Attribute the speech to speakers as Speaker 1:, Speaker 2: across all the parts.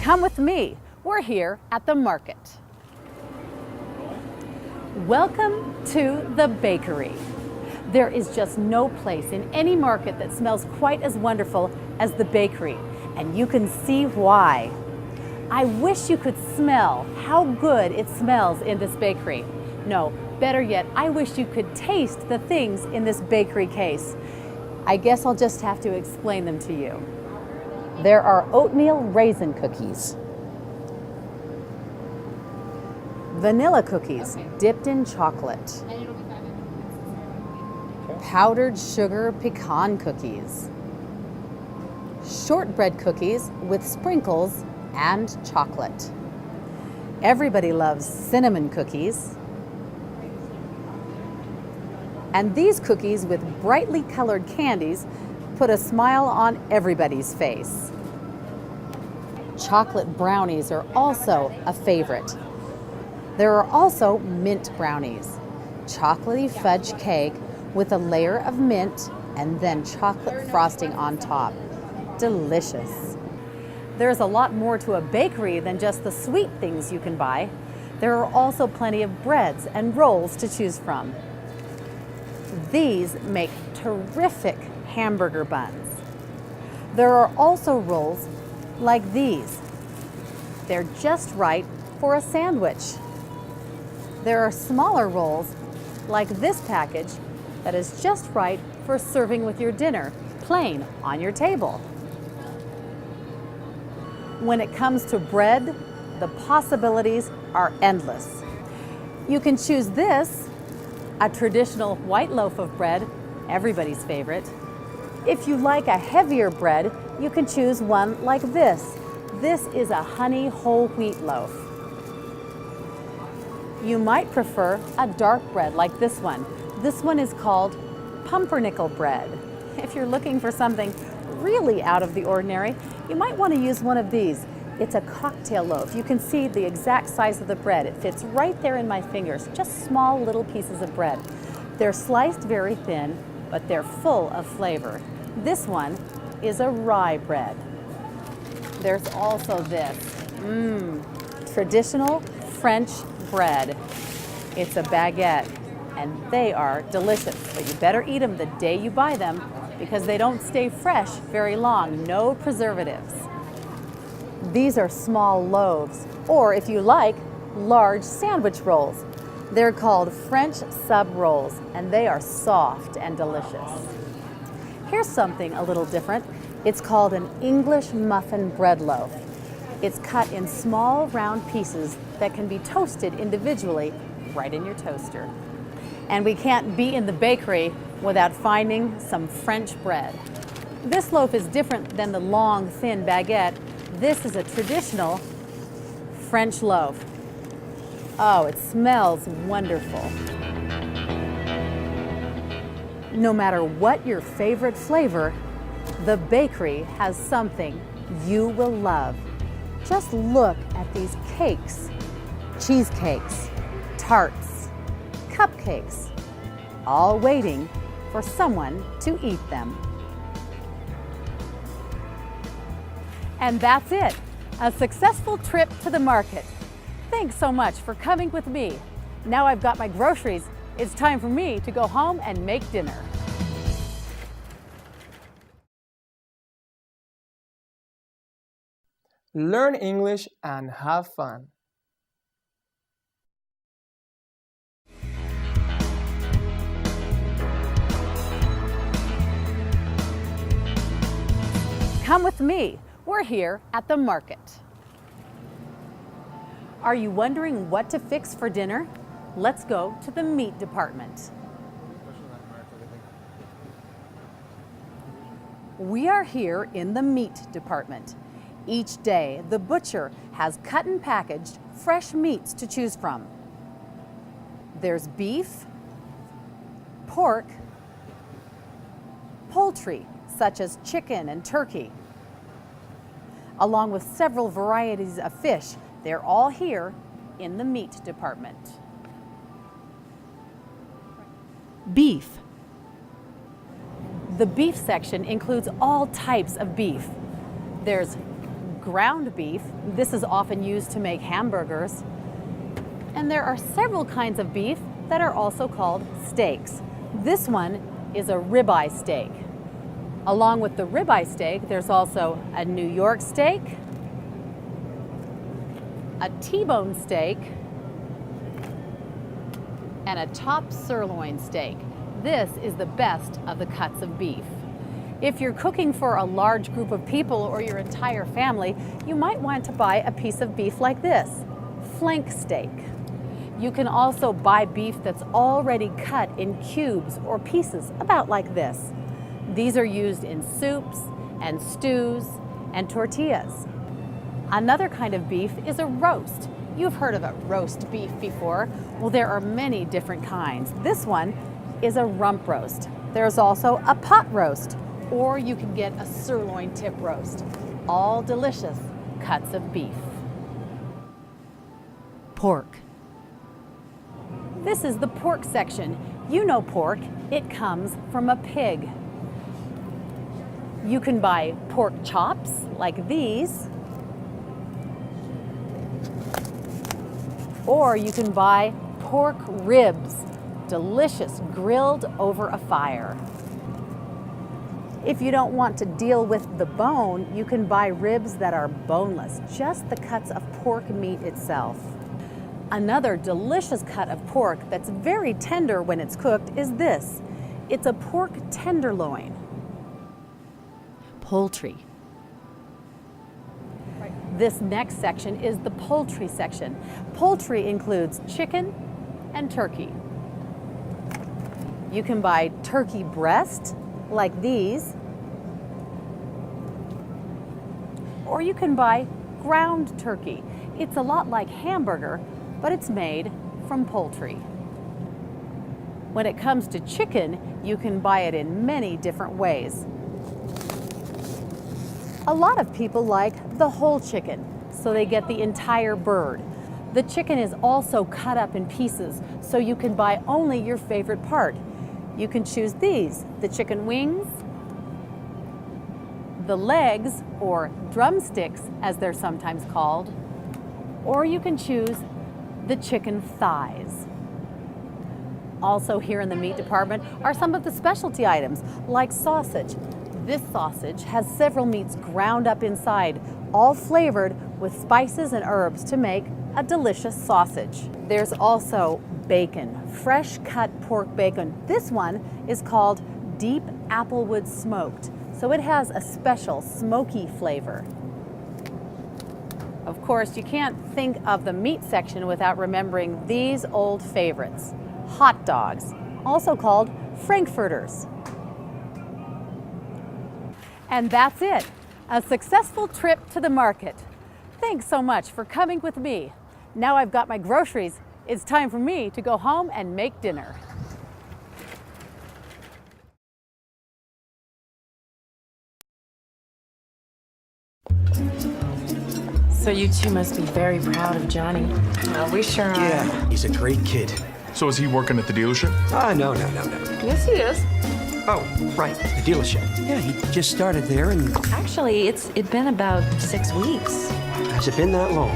Speaker 1: Come with me. We're here at the market. Welcome to the bakery. There is just no place in any market that smells quite as wonderful as the bakery, and you can see why. I wish you could smell how good it smells in this bakery. No, better yet, I wish you could taste the things in this bakery case. I guess I'll just have to explain them to you. There are oatmeal raisin cookies, vanilla cookies dipped in chocolate, powdered sugar pecan cookies, shortbread cookies with sprinkles and chocolate. Everybody loves cinnamon cookies. And these cookies with brightly colored candies put a smile on everybody's face. Chocolate brownies are also a favorite. There are also mint brownies, chocolatey fudge cake with a layer of mint and then chocolate frosting on top. Delicious. There's a lot more to a bakery than just the sweet things you can buy. There are also plenty of breads and rolls to choose from. These make terrific hamburger buns. There are also rolls like these. They're just right for a sandwich. There are smaller rolls like this package that is just right for serving with your dinner, plain on your table. When it comes to bread, the possibilities are endless. You can choose this, a traditional white loaf of bread, everybody's favorite. If you like a heavier bread, you can choose one like this. This is a honey whole wheat loaf. You might prefer a dark bread like this one. This one is called pumpernickel bread. If you're looking for something really out of the ordinary, you might want to use one of these. It's a cocktail loaf. You can see the exact size of the bread. It fits right there in my fingers, just small little pieces of bread. They're sliced very thin, but they're full of flavor. This one is a rye bread. There's also this, traditional French bread. It's a baguette, and they are delicious, but you better eat them the day you buy them because they don't stay fresh very long. No preservatives. These are small loaves, or if you like, large sandwich rolls. They're called French sub rolls, and they are soft and delicious. Here's something a little different. It's called an English muffin bread loaf. It's cut in small round pieces that can be toasted individually right in your toaster. And we can't be in the bakery without finding some French bread. This loaf is different than the long, thin baguette. This is a traditional French loaf. Oh, it smells wonderful. No matter what your favorite flavor, the bakery has something you will love. Just look at these cakes, cheesecakes, tarts, cupcakes, all waiting for someone to eat them. And that's it, a successful trip to the market. Thanks so much for coming with me. Now I've got my groceries, it's time for me to go home and make dinner.
Speaker 2: Learn English and have fun.
Speaker 1: Come with me. We're here at the market. Are you wondering what to fix for dinner? Let's go to the meat department. We are here in the meat department. Each day, the butcher has cut and packaged fresh meats to choose from. There's beef, pork, poultry, such as chicken and turkey, along with several varieties of fish. They're all here in the meat department. Beef. The beef section includes all types of beef. There's ground beef. This is often used to make hamburgers. And there are several kinds of beef that are also called steaks. This one is a ribeye steak. Along with the ribeye steak, there's also a New York steak, a T-bone steak, and a top sirloin steak. This is the best of the cuts of beef. If you're cooking for a large group of people or your entire family, you might want to buy a piece of beef like this, flank steak. You can also buy beef that's already cut in cubes or pieces, about like this. These are used in soups and stews and tortillas. Another kind of beef is a roast. You've heard of a roast beef before. Well, there are many different kinds. This one is a rump roast. There's also a pot roast, or you can get a sirloin tip roast. All delicious cuts of beef. Pork. This is the pork section. You know pork, it comes from a pig. You can buy pork chops like these, or you can buy pork ribs, delicious, grilled over a fire. If you don't want to deal with the bone, you can buy ribs that are boneless, just the cuts of pork meat itself. Another delicious cut of pork that's very tender when it's cooked is this. It's a pork tenderloin. Poultry. This next section is the poultry section. Poultry includes chicken and turkey. You can buy turkey breast like these, or you can buy ground turkey. It's a lot like hamburger, but it's made from poultry. When it comes to chicken, you can buy it in many different ways. A lot of people like the whole chicken, so they get the entire bird. The chicken is also cut up in pieces, so you can buy only your favorite part. You can choose these, the chicken wings, the legs, or drumsticks as they're sometimes called, or you can choose the chicken thighs. Also here in the meat department are some of the specialty items like sausage. This sausage has several meats ground up inside, all flavored with spices and herbs to make a delicious sausage. There's also bacon, fresh cut pork bacon. This one is called Deep Applewood Smoked, so it has a special smoky flavor. Of course, you can't think of the meat section without remembering these old favorites, hot dogs, also called Frankfurters. And that's it, a successful trip to the market. Thanks so much for coming with me. Now I've got my groceries, it's time for me to go home and make dinner.
Speaker 3: So you two must be very proud of Johnny. Well, we sure are.
Speaker 4: Yeah, he's a great kid.
Speaker 5: So is he working at the dealership?
Speaker 4: No.
Speaker 3: Yes, he is.
Speaker 4: Oh, right, the dealership. Yeah, he just started there, and
Speaker 3: Actually, it'd been about 6 weeks.
Speaker 4: has it been that long?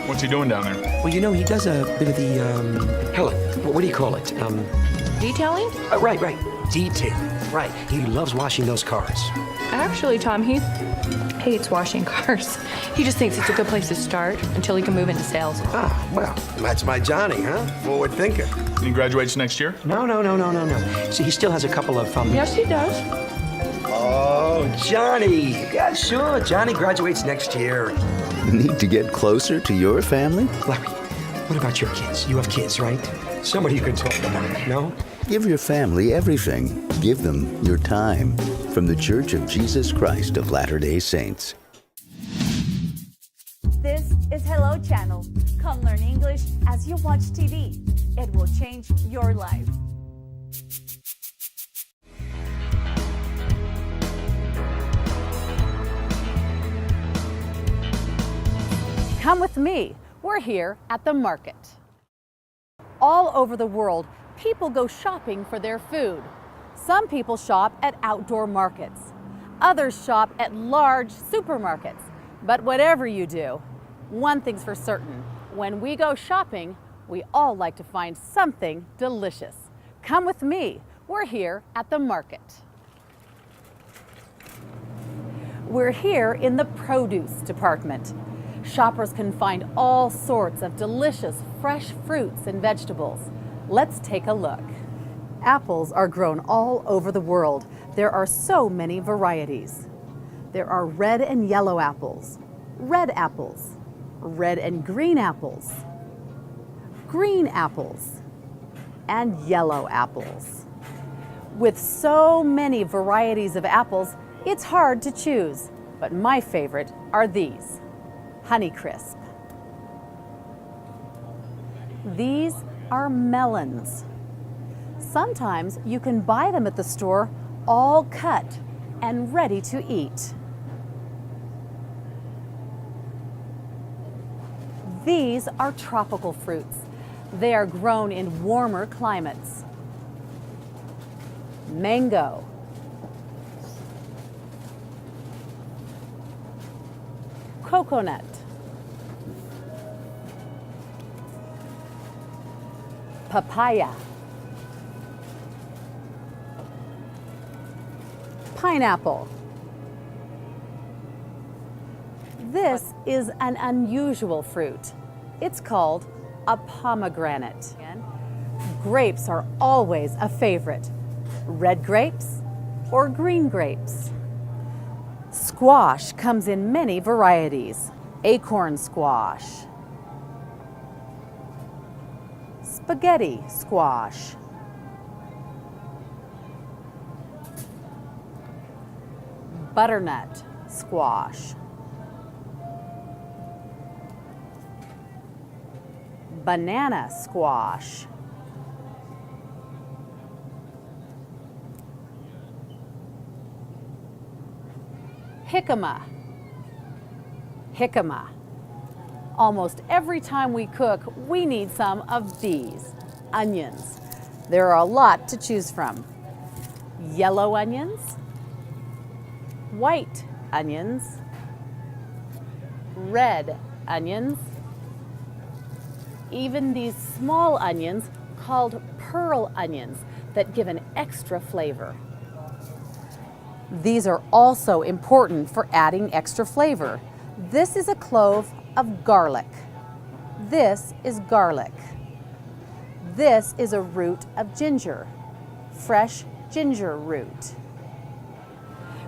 Speaker 5: What's he doing down there?
Speaker 4: Well, you know, he does a bit of the, Helen, what do you call it?
Speaker 3: Detailing?
Speaker 4: Right, detailing. Right, he loves washing those cars.
Speaker 3: Actually, Tom, he hates washing cars. He just thinks it's a good place to start until he can move into sales.
Speaker 4: Ah, well, that's my Johnny, huh? Forward thinker.
Speaker 5: He graduates next year?
Speaker 4: No. See, he still has a couple of,
Speaker 3: Yes, he does.
Speaker 4: Oh, Johnny. Yeah, sure, Johnny graduates next year.
Speaker 6: Need to get closer to your family?
Speaker 4: Larry, what about your kids? You have kids, right? Somebody you can talk about, no?
Speaker 6: Give your family everything. Give them your time. From the Church of Jesus Christ of Latter-day Saints.
Speaker 7: This is Hello Channel. Come learn English as you watch TV. It will change your life.
Speaker 1: Come with me. We're here at the market. All over the world, people go shopping for their food. Some people shop at outdoor markets. Others shop at large supermarkets. But whatever you do, one thing's for certain. When we go shopping, we all like to find something delicious. Come with me. We're here at the market. We're here in the produce department. Shoppers can find all sorts of delicious fresh fruits and vegetables. Let's take a look. Apples are grown all over the world. There are so many varieties. There are red and yellow apples, red apples, red and green apples, and yellow apples. With so many varieties of apples, it's hard to choose, but my favorite are these, Honeycrisp. These are melons. Sometimes you can buy them at the store all cut and ready to eat. These are tropical fruits. They are grown in warmer climates. Mango, coconut, papaya, pineapple. This is an unusual fruit. It's called a pomegranate. Grapes are always a favorite. Red grapes or green grapes. Squash comes in many varieties. Acorn squash, spaghetti squash, butternut squash, banana squash, jicama. Almost every time we cook, we need some of these, onions. There are a lot to choose from. Yellow onions, white onions, red onions, even these small onions called pearl onions that give an extra flavor. These are also important for adding extra flavor. This is a clove of garlic. This is garlic. This is a root of ginger, fresh ginger root.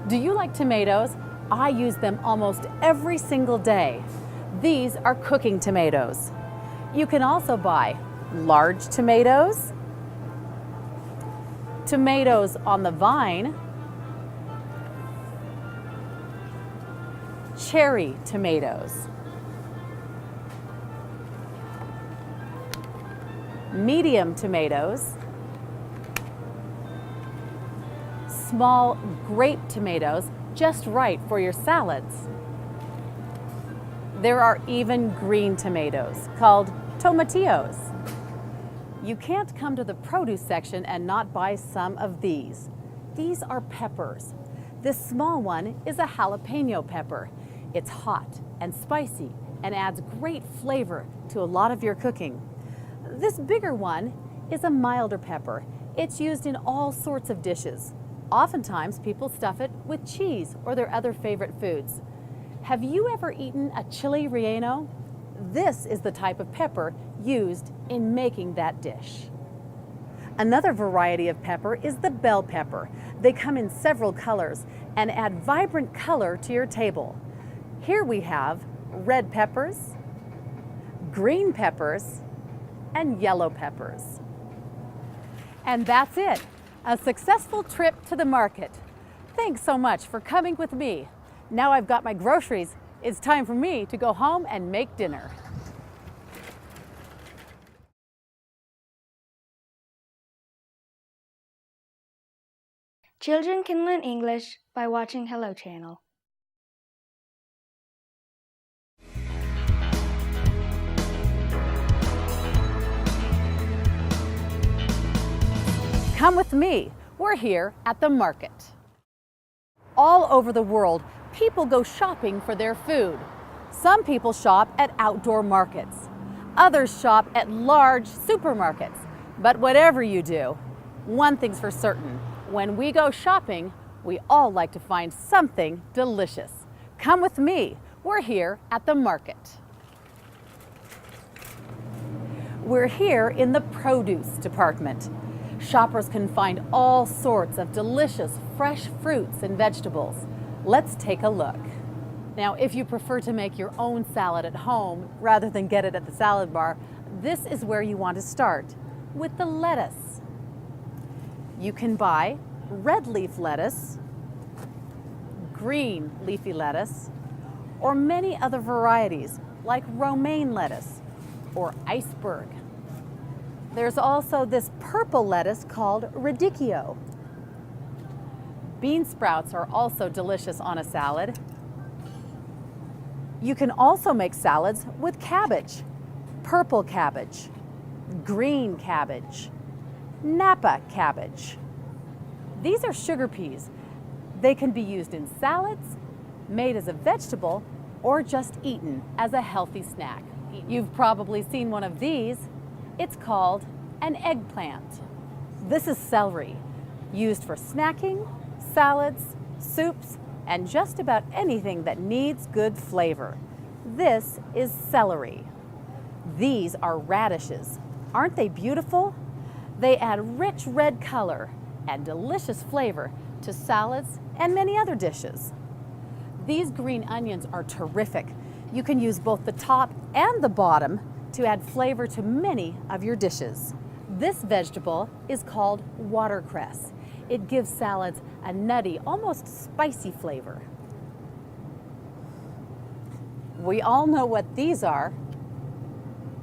Speaker 1: Do you like tomatoes? I use them almost every single day. These are cooking tomatoes. You can also buy large tomatoes, tomatoes on the vine, cherry tomatoes, medium tomatoes, small grape tomatoes, just right for your salads. There are even green tomatoes called tomatillos. You can't come to the produce section and not buy some of these. These are peppers. This small one is a jalapeno pepper. It's hot and spicy and adds great flavor to a lot of your cooking. This bigger one is a milder pepper. It's used in all sorts of dishes. Oftentimes people stuff it with cheese or their other favorite foods. Have you ever eaten a chili relleno? This is the type of pepper used in making that dish. Another variety of pepper is the bell pepper. They come in several colors and add vibrant color to your table. Here we have red peppers, green peppers, and yellow peppers. And that's it, a successful trip to the market. Thanks so much for coming with me. Now I've got my groceries, it's time for me to go home and make dinner.
Speaker 8: Children can learn English by watching Hello Channel.
Speaker 1: Come with me. We're here at the market. All over the world, people go shopping for their food. Some people shop at outdoor markets. Others shop at large supermarkets. But whatever you do, one thing's for certain. When we go shopping, we all like to find something delicious. Come with me. We're here at the market. We're here in the produce department. Shoppers can find all sorts of delicious fresh fruits and vegetables. Let's take a look. Now, if you prefer to make your own salad at home rather than get it at the salad bar, this is where you want to start, with the lettuce. You can buy red leaf lettuce, green leafy lettuce, or many other varieties like romaine lettuce or iceberg. There's also this purple lettuce called radicchio. Bean sprouts are also delicious on a salad. You can also make salads with cabbage, purple cabbage, green cabbage, Napa cabbage. These are sugar peas. They can be used in salads, made as a vegetable, or just eaten as a healthy snack. You've probably seen one of these. It's called an eggplant. This is celery, used for snacking, salads, soups, and just about anything that needs good flavor. This is celery. These are radishes. Aren't they beautiful? They add rich red color and delicious flavor to salads and many other dishes. These green onions are terrific. You can use both the top and the bottom to add flavor to many of your dishes. This vegetable is called watercress. It gives salads a nutty, almost spicy flavor. We all know what these are.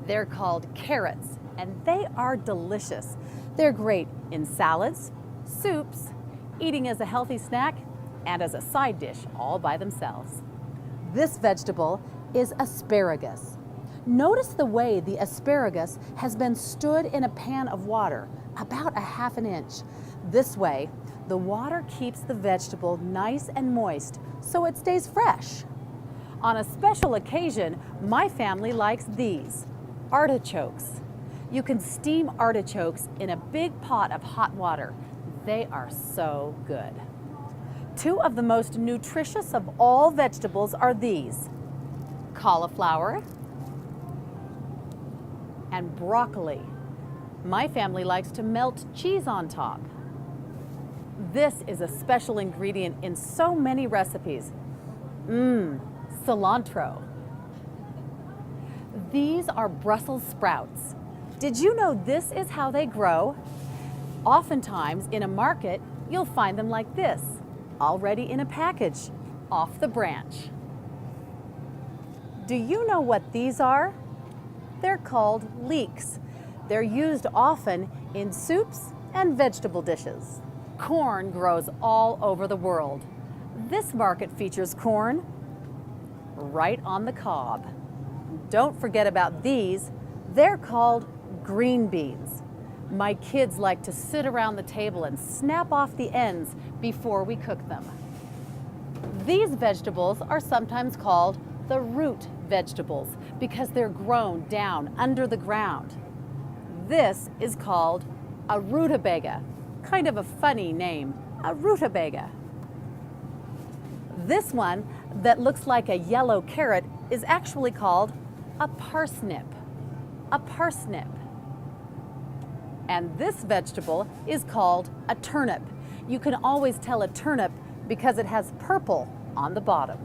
Speaker 1: They're called carrots, and they are delicious. They're great in salads, soups, eating as a healthy snack, and as a side dish all by themselves. This vegetable is asparagus. Notice the way the asparagus has been stood in a pan of water, about a ½ inch. This way, the water keeps the vegetable nice and moist so it stays fresh. On a special occasion, my family likes these, artichokes. You can steam artichokes in a big pot of hot water. They are so good. Two of the most nutritious of all vegetables are these, cauliflower and broccoli. My family likes to melt cheese on top. This is a special ingredient in so many recipes. Cilantro. These are Brussels sprouts. Did you know this is how they grow? Oftentimes in a market, you'll find them like this, already in a package, off the branch. Do you know what these are? They're called leeks. They're used often in soups and vegetable dishes. Corn grows all over the world. This market features corn right on the cob. Don't forget about these. They're called green beans. My kids like to sit around the table and snap off the ends before we cook them. These vegetables are sometimes called the root vegetables because they're grown down under the ground. This is called a rutabaga, kind of a funny name, a rutabaga. This one that looks like a yellow carrot is actually called a parsnip, a parsnip. And this vegetable is called a turnip. You can always tell a turnip because it has purple on the bottom.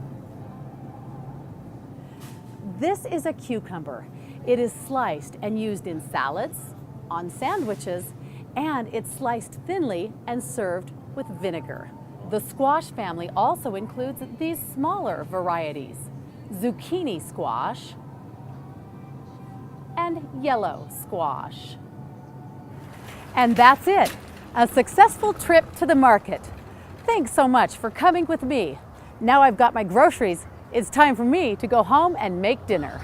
Speaker 1: This is a cucumber. It is sliced and used in salads, on sandwiches, and it's sliced thinly and served with vinegar. The squash family also includes these smaller varieties, zucchini squash and yellow squash. And that's it, a successful trip to the market. Thanks so much for coming with me. Now I've got my groceries, it's time for me to go home and make dinner.